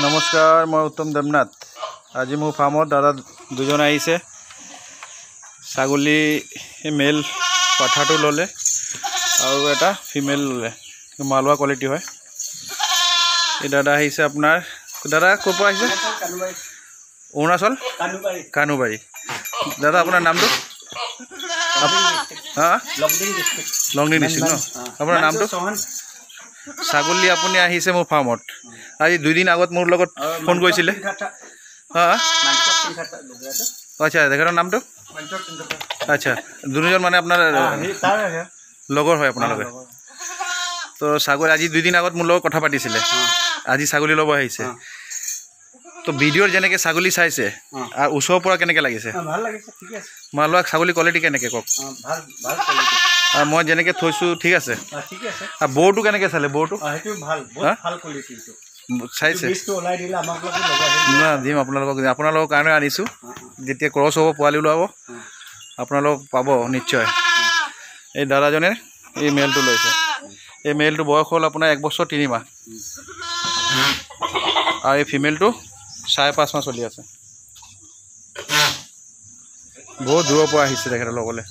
নমস্কাৰ, মই উত্তম দেৱনাথ। আজি মোৰ ফাৰ্মত দাদা দুজন আহিছে। ছাগলী মেল পাঠাটো ল'লে আৰু এটা ফিমেল ল'লে। মালৱা কোৱালিটি হয়। এই দাদা আহিছে আপোনাৰ, দাদা ক'ৰ পৰা আহিছে? অৰুণাচল কানুবাৰী। দাদা আপোনাৰ নামটো? লংডিং ডিষ্ট্ৰিক্ট ন? আপোনাৰ নামটো? ছাগলী আপুনি আহিছে মোৰ ফাৰ্মত আজি 2 দিন আগত মোৰ লগত ফোন কৰিছিলে। আচ্ছা, তেখেতৰ নামটো? আচ্ছা, দুজন মানে আপোনাৰ লগৰ হয় আপোনালোকে? তো ছাগলী আজি 2 দিন আগত মোৰ লগত কথা পাতিছিলে, আজি ছাগলী ল'ব আহিছে। তো ভিডিঅ'ত যেনেকৈ ছাগলী চাইছে আৰু ওচৰৰ পৰা কেনেকৈ লাগিছে? ভাল লাগিছে, ঠিক আছে। মালৱা ছাগলী কোৱালিটি কেনেকৈ কওক? ভাল ভাল কোৱালিটি। আৰু মই যেনেকৈ থৈছোঁ ঠিক আছে? ঠিক আছে। আৰু বৌটো কেনেকৈ চালে? বৌটো সেইটো ভাল, বহুত ভাল কোৱালিটি। চাইছে? ওলাই দিলে আমাক না দিম আপোনালোকৰ কাৰণে আনিছোঁ। যেতিয়া ক্ৰছ হ'ব, পোৱালি ওলাব, আপোনালোক পাব নিশ্চয়। এই দাদাজনে এই মেলটো লৈছে। এই মেলটো বয়স হ'ল আপোনাৰ 1 বছৰ 3 মাহ আৰু এই ফিমেলটো 5.5 মাহ চলি আছে। বহুত দূৰৰ পৰা আহিছে তেখেতৰ লগলৈ।